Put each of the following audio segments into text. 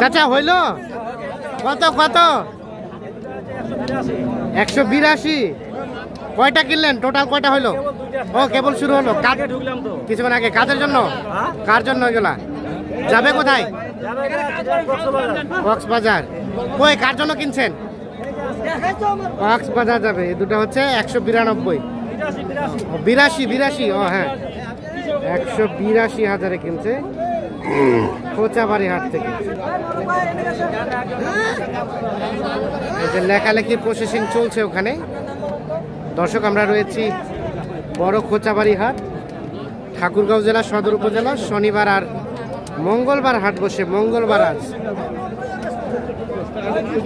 চাচা হইল কত কত? 182। কয়টা কিনলেন? টোটাল কয়টা হইলো? ও কেবল শুরু হলো, কিছুক্ষণ আগে। কাদের জন্য? কার জন্য এগুলা? যাবে কোথায়? কক্সবাজার। কই কার জন্য কিনছেন? কক্সবাজার যাবে। এই দুটো হচ্ছে 192। 82। ও হ্যাঁ, 182,000 কিনছে খোঁচাবাড়ি হাট থেকে। এই যে লেখালেখি প্রসেসিং চলছে ওখানে। দর্শক, আমরা রয়েছি বড় খোঁচাবাড়ি হাট, ঠাকুরগাঁও জেলা সদর উপজেলা। শনিবার আর মঙ্গলবার হাট বসে। মঙ্গলবার আজ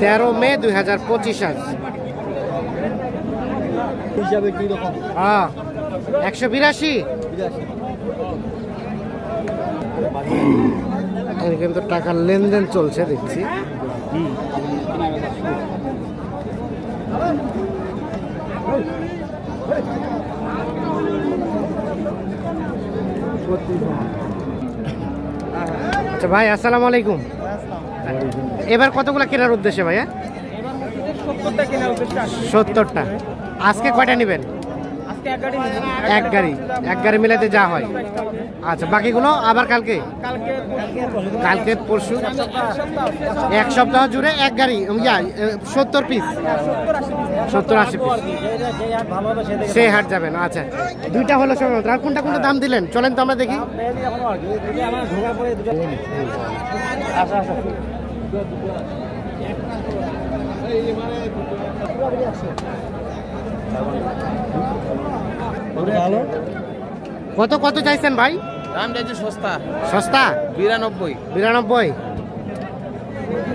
13 মে 2025। আজ 182। কিন্তু টাকার লেনদেন চলছে দেখছি। আচ্ছা ভাই, আসসালামু আলাইকুম। এবার কতগুলো কেনার উদ্দেশ্যে ভাইয়া? 70টা। আজকে কয়টা নেবেন? এক গাড়ি মিলাতে যা হয়। আচ্ছা, বাকিগুলো আবার কালকে পরশু? এক সপ্তাহ জুড়ে এক গাড়ি 70 পিস, 70-80 পিস। সেই হাট যাবেন। আচ্ছা, দুইটা হলো সব। আর কোনটা কোনটা দাম দিলেন? চলেন তো আমরা দেখি। কত কত চাইছেন ভাই? দাম চাইছে সস্তা। 92।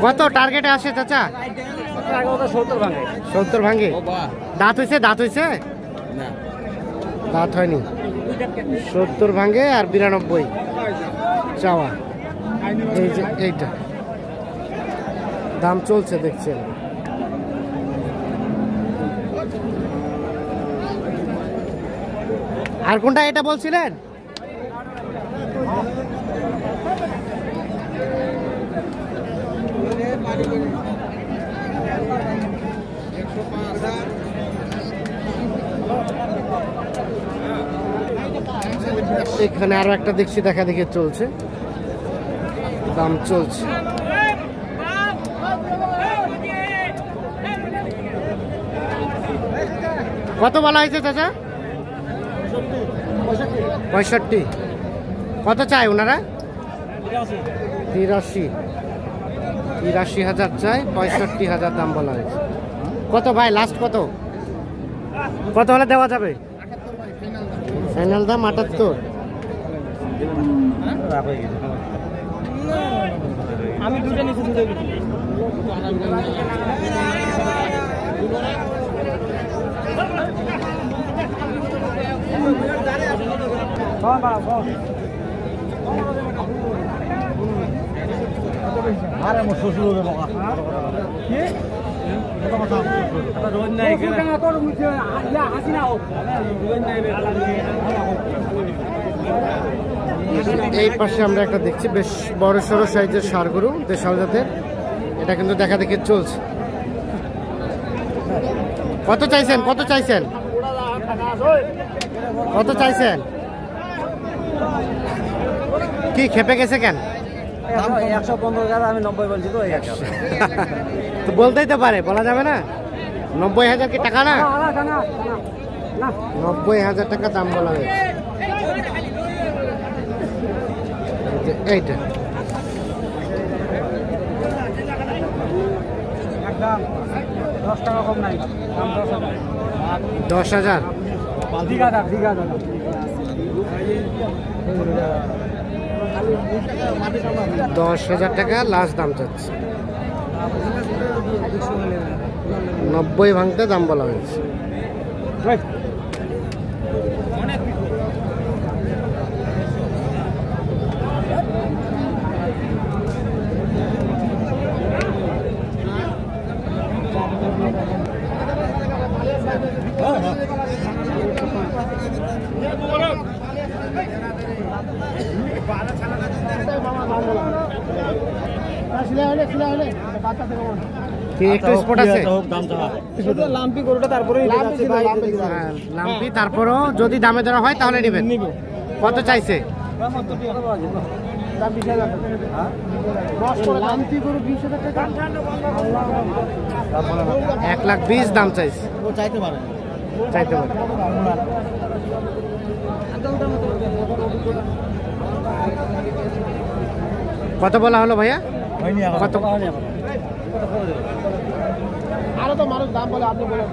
কত টার্গেটে আসে চাচা? 70 ভাঙে। দাঁত হয়েছে? না, দাঁত হয়নি। 70 ভাঙে আর 92 চাওয়া। এই যে এইটা দাম চলছে দেখছেন। আর কোনটা এটা বলছিলেন? এখানে আরো একটা দেখছি, দেখা দেখে চলছে, দাম চলছে। কত বলা হয়েছে চাচা? 65। কত চাই ওনারা? 83,000 চাই, 65,000 দাম বলা হয়েছে। কত ভাই লাস্ট কত? কত হলে দেওয়া যাবে? ফাইনাল দাম 78। আমি দুটো নিচে আরে আমার শ্বশুর এই পাশে আমরা একটা দেখছি বেশ বড় সড়ো সাইজের ষাঁড় গরু, দেশাল জাতের। এটা কিন্তু দেখা দেখে চলছে। কত চাইছেন? কি খেপে গেছে কেন? 115,000 আমি 90 বলছি তো। তো বলতেই তো পারে, বলা যাবে না? 90,000 কি টাকা না? 90,000 টাকা দাম বলা হয়েছে। এইটা একদম 10 টাকা কম নাই, দাম 10,000। 10,000 টাকা লাস্ট দাম চাচ্ছে। 90 ভাঙতে দাম বলা হয়েছে। কি একটু স্পট আছে? লাম্পি গরুটা তারপরে হ্যাঁ, লাম্পি, তারপরও যদি দামে ধরা হয় তাহলে নেবেন। কত চাইছে? 1,20,000 দাম চাইছে। চাইতে পারে চাইতে পারে। কত বলা হলো ভাইয়া? কত? আরো তো মানুষ দাম বলে, আপনি বলেন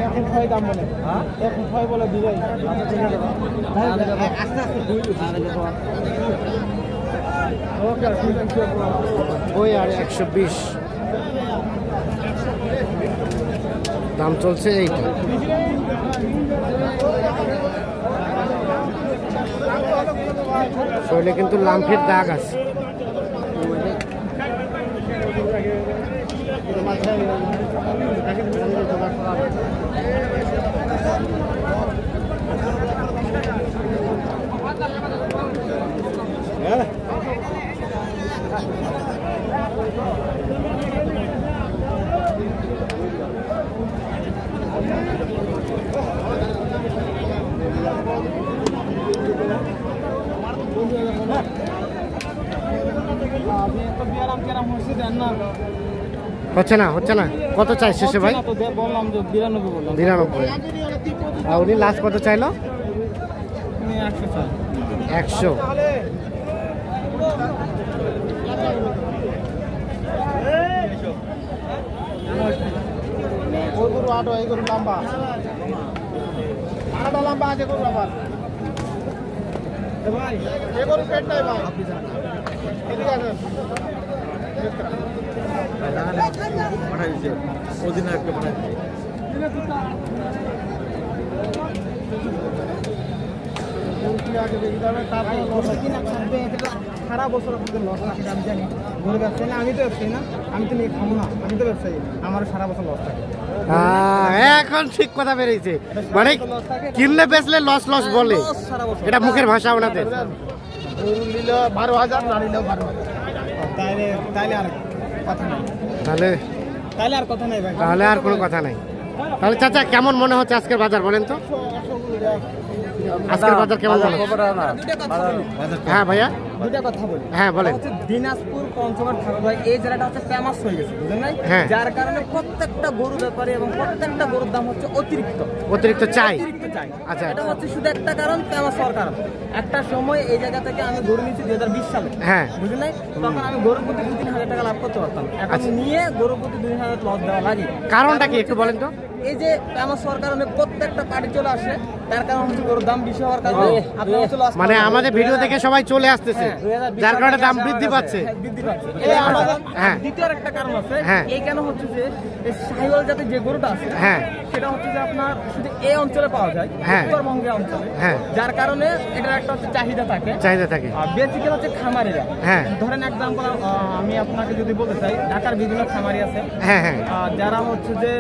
এখন ছয় দাম বলে, এখন ছয় বলে দিবে। ওই আর 120 দাম চলছে এইটা। শরীরে কিন্তু লাম্ফের দাগ আছে। হচ্ছে না, হচ্ছে না। কত চাই শেষে ভাই? বললাম যে 92 বললাম। 92। আর উনি লাস্ট কত চাইলো? 100। আটো এই গরু লম্বা, আটা লম্বা আছে গরু আবার। ভাই এ গরু পেট নাই ভাই, এদিকে আসেন। সারা বছর লস থাকে, আমি জানি। গরু ব্যবসায়ী না, আমি তো ব্যবসায়ী না, আমি তো নিয়ে খাবো না, আমি তো ব্যবসায়ী, আমারও সারা বছর লস থাকে। এখন ঠিক কথা বেরিয়েছে, মানে কিনলে বেচলে লস লস বলে, এটা মুখের ভাষা ওনাদের। গরু নিল 12,000, না নিলেও 12,000। তাইলে তাইলে আর কথা নাই, তাহলে তাইলে আর কথা নাই ভাই, তাহলে আর কোনো কথা নাই। তাহলে চাচা কেমন মনে হচ্ছে আজকের বাজার বলেন তো? আজকের বাজার কেমন মনে হচ্ছে? হ্যাঁ ভাইয়া, দুটা কথা বলি। হ্যাঁ বলেন। দিনাজপুর, পঞ্চগড়, ঠাকুরগাঁও এই জায়গাটা হচ্ছে ফেমাস হয়ে গেছে, বুঝলেন নাই? হ্যাঁ। যার কারণে প্রত্যেকটা গরু ব্যাপারে এবং প্রত্যেকটা গরুর দাম হচ্ছে অতিরিক্ত চাই। চাই। আচ্ছা, এটা হচ্ছে শুধু একটা কারণ, ফেমাস হওয়ার কারণ। একটা সময় এই জায়গা থেকে আমি গরু নিয়েছি 2020 সালে, হ্যাঁ বুঝলেন নাই? তখন আমি গরুর প্রতি 2-3 হাজার টাকা লাভ করতে পারতাম, এখন নিয়ে গরুর প্রতি 2,000 লস দেওয়া লাগে। কারণটা কি একটু বলেন তো? এই যে ফেমাস হওয়ার কারণে প্রত্যেকটা পার্টি চলে আসে, তার কারণ হচ্ছে গরুর দাম বেশি হওয়ার কারণে আপনার হচ্ছে loss মানে করা। আমাদের ভিডিও দেখে সবাই চলে আসতেছে, যার কারণে দাম বৃদ্ধি পাচ্ছে। বৃদ্ধি পাচ্ছে। এই আমাদের হ্যাঁ। দ্বিতীয় একটা কারণ আছে, হ্যাঁ। এই কেন হচ্ছে যে এই শাহিওয়াল জাতের যে গরুটা আছে, হ্যাঁ সেটা হচ্ছে যে আপনার শুধু এই অঞ্চলে পাওয়া যায়, হ্যাঁ। উত্তরবঙ্গের অঞ্চলে, হ্যাঁ। যার কারণে এটার একটা হচ্ছে চাহিদা থাকে। চাহিদা থাকে। আর বেসিক্যালি হচ্ছে খামারিরা, হ্যাঁ। ধরেন এক্সাম্পল আমি আপনাকে যদি বলতে চাই, ঢাকার বিভিন্ন খামারি আছে, হ্যাঁ হ্যাঁ যারা হচ্ছে যে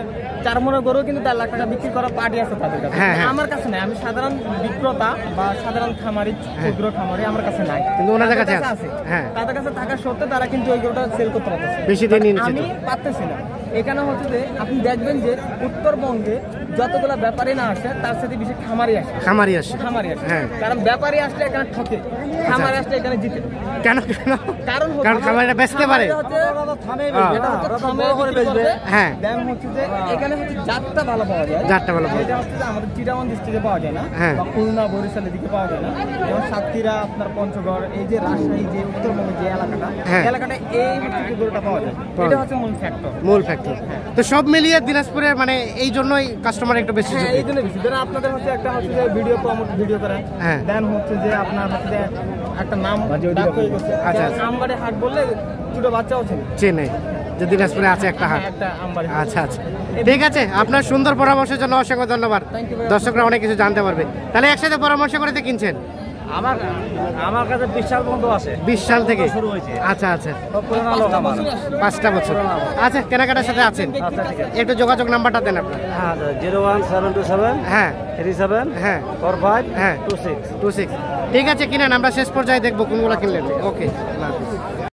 4 মনের গরু কিন্তু 4 লাখ টাকা বিক্রি করা পার্টি আছে তাদের কাছে। হ্যাঁ, হ্যাঁ। আমার কাছে নাই, আমি সাধারণ বিক্রেতা বা সাধারণ খামারি, ক্ষুদ্র খামারি, আমার কাছে নাই, কিন্তু ওনাদের কাছে তাদের আছে। হ্যাঁ। তাদের কাছে থাকা সত্ত্বেও তারা কিন্তু ওই গরুটা সেল করতে পারতেছে, বেশি দিন নিচ্ছে আমি তো। পারতেছি না। এখানে হচ্ছে যে আপনি দেখবেন যে উত্তরবঙ্গে যতগুলো ব্যাপারী না আসে, তার সাথে বেশি খামারি আসে। খামারি আসে। খামারি আসে, হ্যাঁ। কারণ ব্যাপারী আসলে এখানে ঠকে, খামারি আসলে এখানে জিতে। কেন কেন? কারণ হচ্ছে কারণ খামারিরা বেচতে পারে। এটা হচ্ছে থামে বিক্রি করবে। হ্যাঁ। দেন হচ্ছে যে এখানে হচ্ছে জাতটা ভালো পাওয়া যায়, জাতটা ভালো পাওয়া যায়। এটা হচ্ছে যে আমাদের চিটাগং ডিস্ট্রিক্টে পাওয়া যায় না, হ্যাঁ। বা খুলনা, বরিশাল এদিকে পাওয়া যায় না। যেমন সাতক্ষীরা, আপনার পঞ্চগড়, এই যে রাজশাহী, যে উত্তরবঙ্গের যে এলাকাটা, হ্যাঁ। এলাকাটা এই হচ্ছে যে গরুটা পাওয়া যায়, এটা হচ্ছে মূল ফ্যাক্টর। মূল ফ্যাক্টর। তো সব মিলিয়ে দিনাজপুরের মানে এই জন্যই কাস্টমার একটু বেশি হ্যাঁ, ঝুঁকে। এই জন্য বেশি। ধরেন আপনাদের হচ্ছে একটা হচ্ছে যে ভিডিও করেন, হ্যাঁ। দেন হচ্ছে যে আপনার হচ্ছে যে একটা নাম ডাক হয়ে গেছে, আচ্ছা, যেমন আমবাড়ি হাট বললে ছোট বাচ্চাও চেনে, চেনে যে দিনাজপুরে আছে একটা হাট। একটা আমবাড়ি হাট। আচ্ছা আচ্ছা, ঠিক আছে। আপনার সুন্দর পরামর্শের জন্য অসংখ্য ধন্যবাদ। Thank you very much. দর্শকরা অনেক কিছু জানতে পারবে। তাহলে একসাথে পরামর্শ করে কিনছেন? আমার কাছে 20 সাল পর্যন্ত আছে। 20 সাল থেকে শুরু হয়েছে। আচ্ছা আচ্ছা, সব পুরোনো লোক আমার। 5টা বছর। আচ্ছা, কেনাকাটার সাথে আছেন, আচ্ছা ঠিক আছে। একটু যোগাযোগ নাম্বারটা দেন আপনার। হ্যাঁ 01727 হ্যাঁ 37 হ্যাঁ 45 হ্যাঁ 26। 26। ঠিক আছে, কিনেন, আমরা শেষ পর্যায়ে দেখবো কোনগুলো কিনলেন। ওকে।